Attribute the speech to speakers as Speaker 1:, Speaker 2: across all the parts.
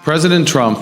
Speaker 1: President Trump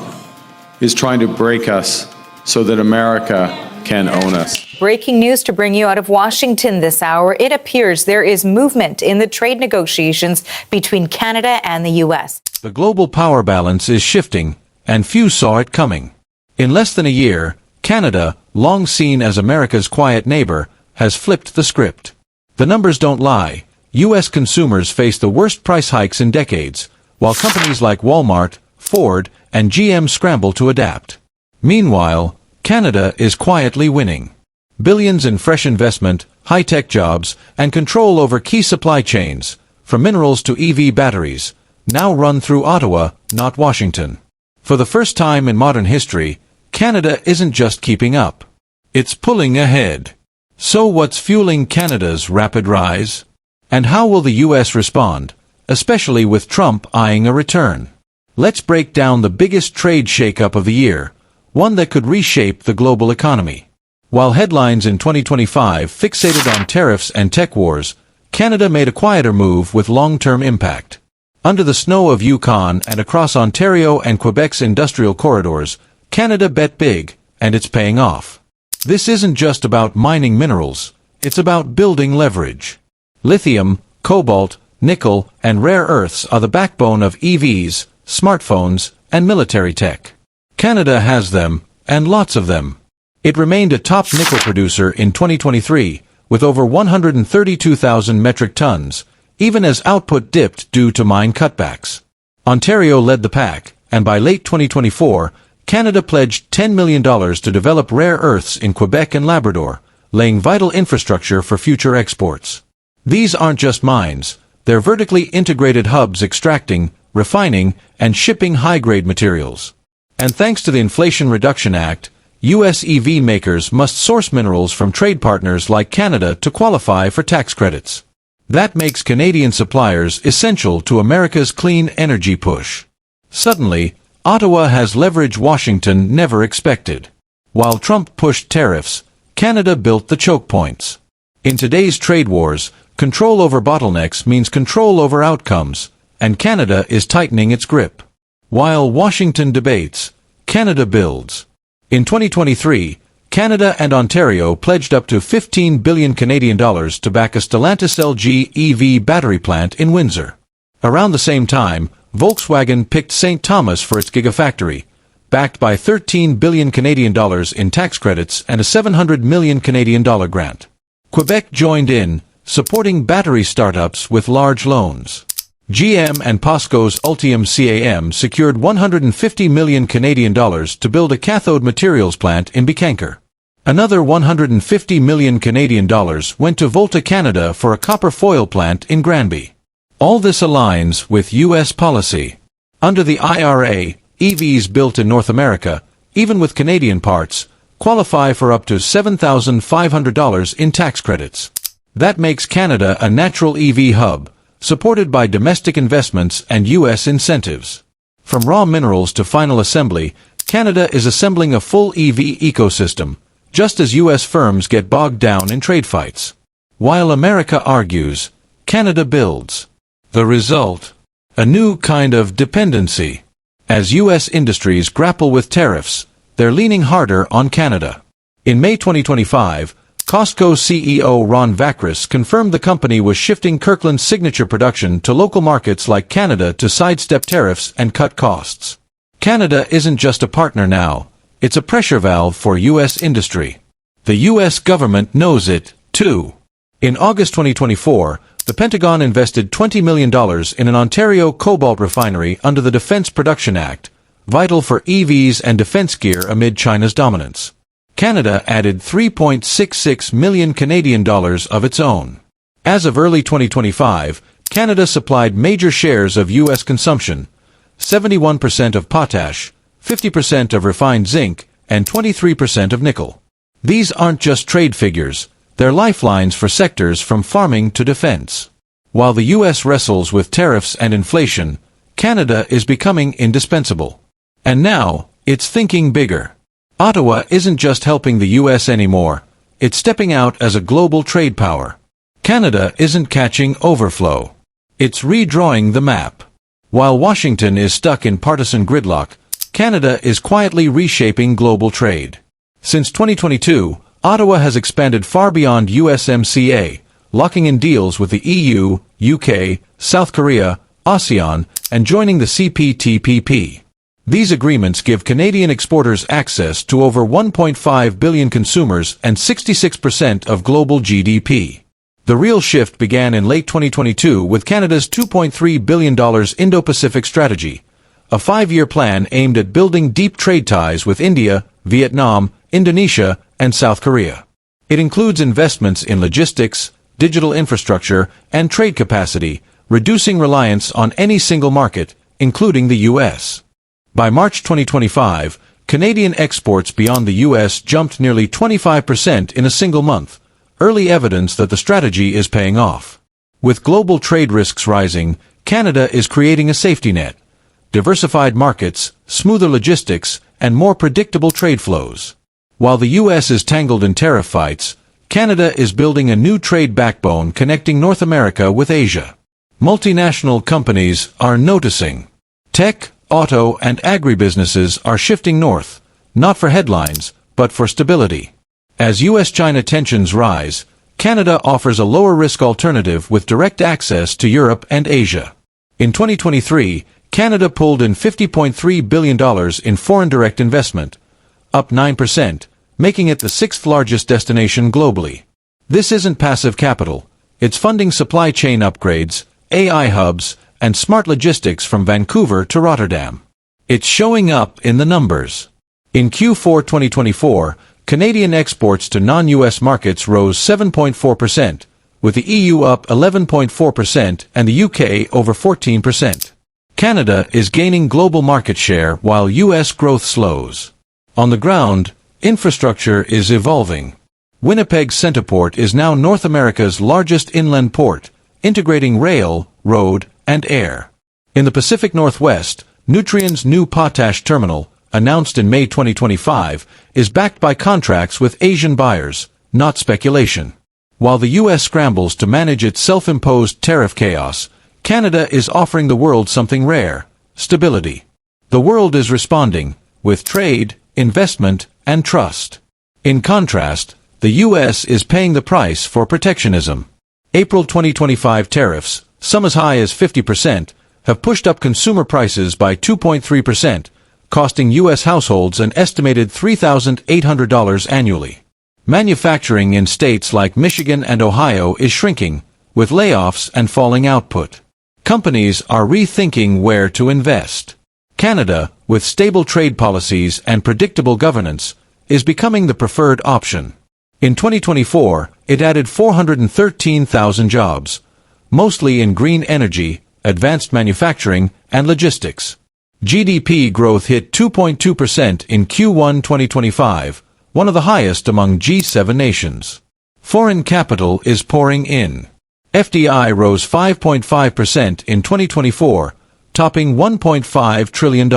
Speaker 1: is trying to break us so that America can own us.
Speaker 2: Breaking news to bring you out of Washington this hour. It appears there is movement in the trade negotiations between Canada and the U.S.
Speaker 3: The global power balance is shifting, and few saw it coming. In less than a year, Canada, long seen as America's quiet neighbor, has flipped the script. The numbers don't lie. U.S. consumers face the worst price hikes in decades, while companies like Walmart, Ford, and GM scramble to adapt. Meanwhile, Canada is quietly winning. Billions in fresh investment, high-tech jobs, and control over key supply chains, from minerals to EV batteries, now run through Ottawa, not Washington. For the first time in modern history, Canada isn't just keeping up. It's pulling ahead. So what's fueling Canada's rapid rise? And how will the U.S. respond, especially with Trump eyeing a return? Let's break down the biggest trade shakeup of the year, one that could reshape the global economy. While headlines in 2025 fixated on tariffs and tech wars, Canada made a quieter move with long-term impact. Under the snow of Yukon and across Ontario and Quebec's industrial corridors, Canada bet big, and it's paying off. This isn't just about mining minerals, it's about building leverage. Lithium, cobalt, nickel, and rare earths are the backbone of EVs, smartphones, and military tech. Canada has them, and lots of them. It remained a top nickel producer in 2023, with over 132,000 metric tons, even as output dipped due to mine cutbacks. Ontario led the pack, and by late 2024, Canada pledged $10 million to develop rare earths in Quebec and Labrador, laying vital infrastructure for future exports. These aren't just mines, they're vertically integrated hubs extracting, refining, and shipping high-grade materials. And thanks to the Inflation Reduction Act, U.S. EV makers must source minerals from trade partners like Canada to qualify for tax credits. That makes Canadian suppliers essential to America's clean energy push. Suddenly, Ottawa has leverage Washington never expected. While Trump pushed tariffs, Canada built the choke points. In today's trade wars, control over bottlenecks means control over outcomes, and Canada is tightening its grip. While Washington debates, Canada builds. In 2023, Canada and Ontario pledged up to $15 billion Canadian dollars to back a Stellantis LG EV battery plant in Windsor. Around the same time, Volkswagen picked St. Thomas for its gigafactory, backed by $13 billion Canadian dollars in tax credits and a $700 million Canadian dollar grant. Quebec joined in, supporting battery startups with large loans. GM and POSCO's Ultium CAM secured $150 million Canadian dollars to build a cathode materials plant in Bécancour. Another $150 million Canadian dollars went to Volta Canada for a copper foil plant in Granby. All this aligns with U.S. policy. Under the IRA, EVs built in North America, even with Canadian parts, qualify for up to $7,500 in tax credits. That makes Canada a natural EV hub, supported by domestic investments and U.S. incentives. From raw minerals to final assembly, Canada is assembling a full EV ecosystem, just as U.S. firms get bogged down in trade fights. While America argues, Canada builds. The result? A new kind of dependency. As U.S. industries grapple with tariffs, they're leaning harder on Canada. In May 2025, Costco CEO Ron Vacris confirmed the company was shifting Kirkland's signature production to local markets like Canada to sidestep tariffs and cut costs. Canada isn't just a partner now, it's a pressure valve for U.S. industry. The U.S. government knows it, too. In August 2024, the Pentagon invested $20 million in an Ontario cobalt refinery under the Defense Production Act, vital for EVs and defense gear amid China's dominance. Canada added $3.66 million Canadian dollars of its own. As of early 2025, Canada supplied major shares of U.S. consumption, 71% of potash, 50% of refined zinc, and 23% of nickel. These aren't just trade figures, they're lifelines for sectors from farming to defense. While the U.S. wrestles with tariffs and inflation, Canada is becoming indispensable. And now, it's thinking bigger. Ottawa isn't just helping the U.S. anymore, it's stepping out as a global trade power. Canada isn't catching overflow. It's redrawing the map. While Washington is stuck in partisan gridlock, Canada is quietly reshaping global trade. Since 2022, Ottawa has expanded far beyond USMCA, locking in deals with the EU, UK, South Korea, ASEAN, and joining the CPTPP. These agreements give Canadian exporters access to over 1.5 billion consumers and 66% of global GDP. The real shift began in late 2022 with Canada's $2.3 billion Indo-Pacific Strategy, a 5-year plan aimed at building deep trade ties with India, Vietnam, Indonesia, and South Korea. It includes investments in logistics, digital infrastructure, and trade capacity, reducing reliance on any single market, including the U.S. By March 2025, Canadian exports beyond the U.S. jumped nearly 25% in a single month, early evidence that the strategy is paying off. With global trade risks rising, Canada is creating a safety net: diversified markets, smoother logistics, and more predictable trade flows. While the U.S. is tangled in tariff fights, Canada is building a new trade backbone connecting North America with Asia. Multinational companies are noticing. Tech, auto, and agribusinesses are shifting north, not for headlines, but for stability. As U.S.-China tensions rise, Canada offers a lower-risk alternative with direct access to Europe and Asia. In 2023, Canada pulled in $50.3 billion in foreign direct investment, up 9%, making it the 6th largest destination globally. This isn't passive capital. It's funding supply chain upgrades, AI hubs, and smart logistics from Vancouver to Rotterdam. It's showing up in the numbers. In Q4 2024, Canadian exports to non-U.S. markets rose 7.4%, with the EU up 11.4% and the UK over 14%. Canada is gaining global market share while U.S. growth slows. On the ground, infrastructure is evolving. Winnipeg's Centerport is now North America's largest inland port, integrating rail, road, and air. In the Pacific Northwest, Nutrien's new potash terminal, announced in May 2025, is backed by contracts with Asian buyers, not speculation. While the U.S. scrambles to manage its self-imposed tariff chaos, Canada is offering the world something rare: stability. The world is responding, with trade, investment, and trust. In contrast, the U.S. is paying the price for protectionism. April 2025 tariffs, some as high as 50%, have pushed up consumer prices by 2.3%, costing U.S. households an estimated $3,800 annually. Manufacturing in states like Michigan and Ohio is shrinking, with layoffs and falling output. Companies are rethinking where to invest. Canada, with stable trade policies and predictable governance, is becoming the preferred option. In 2024, it added 413,000 jobs, mostly in green energy, advanced manufacturing, and logistics. GDP growth hit 2.2% in Q1 2025, one of the highest among G7 nations. Foreign capital is pouring in. FDI rose 5.5% in 2024, topping $1.5 trillion.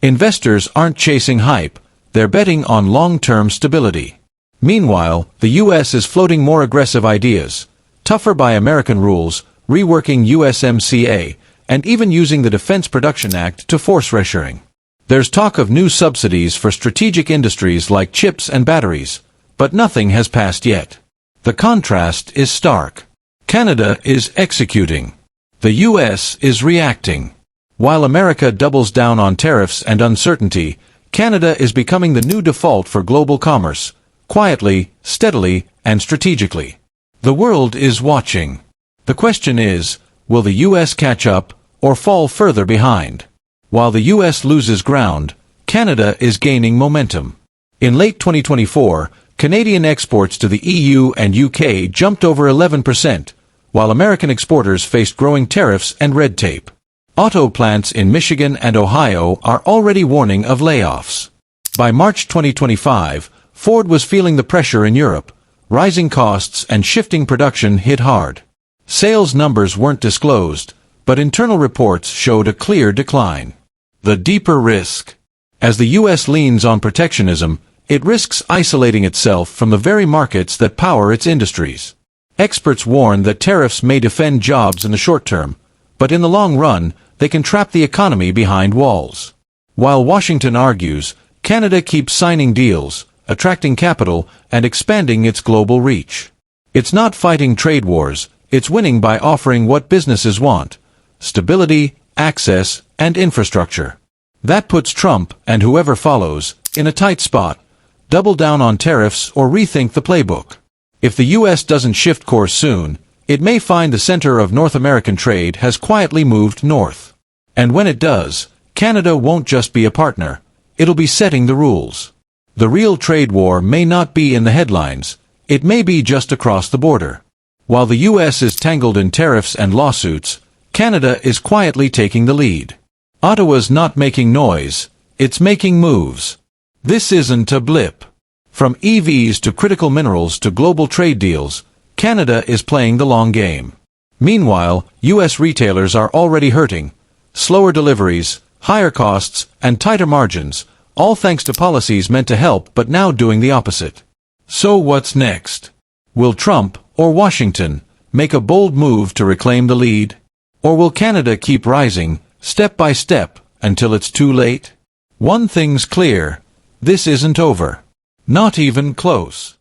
Speaker 3: Investors aren't chasing hype, they're betting on long-term stability. Meanwhile, the U.S. is floating more aggressive ideas: tougher by American rules, reworking USMCA, and even using the Defense Production Act to force reshoring. There's talk of new subsidies for strategic industries like chips and batteries, but nothing has passed yet. The contrast is stark. Canada is executing. The U.S. is reacting. While America doubles down on tariffs and uncertainty, Canada is becoming the new default for global commerce, quietly, steadily, and strategically. The world is watching. The question is, will the U.S. catch up or fall further behind? While the U.S. loses ground, Canada is gaining momentum. In late 2024, Canadian exports to the EU and UK jumped over 11%, while American exporters faced growing tariffs and red tape. Auto plants in Michigan and Ohio are already warning of layoffs. By March 2025, Ford was feeling the pressure in Europe. Rising costs and shifting production hit hard. Sales numbers weren't disclosed, but internal reports showed a clear decline. The deeper risk. As the U.S. leans on protectionism, it risks isolating itself from the very markets that power its industries. Experts warn that tariffs may defend jobs in the short term, but in the long run, they can trap the economy behind walls. While Washington argues, Canada keeps signing deals, attracting capital, and expanding its global reach. It's not fighting trade wars, it's winning by offering what businesses want: stability, access, and infrastructure. That puts Trump, and whoever follows, in a tight spot. Double down on tariffs or rethink the playbook. If the U.S. doesn't shift course soon, it may find the center of North American trade has quietly moved north. And when it does, Canada won't just be a partner, it'll be setting the rules. The real trade war may not be in the headlines, it may be just across the border. While the U.S. is tangled in tariffs and lawsuits, Canada is quietly taking the lead. Ottawa's not making noise, it's making moves. This isn't a blip. From EVs to critical minerals to global trade deals, Canada is playing the long game. Meanwhile, U.S. retailers are already hurting. Slower deliveries, higher costs, and tighter margins, all thanks to policies meant to help but now doing the opposite. So what's next? Will Trump, or Washington, make a bold move to reclaim the lead? Or will Canada keep rising, step by step, until it's too late? One thing's clear: this isn't over. Not even close.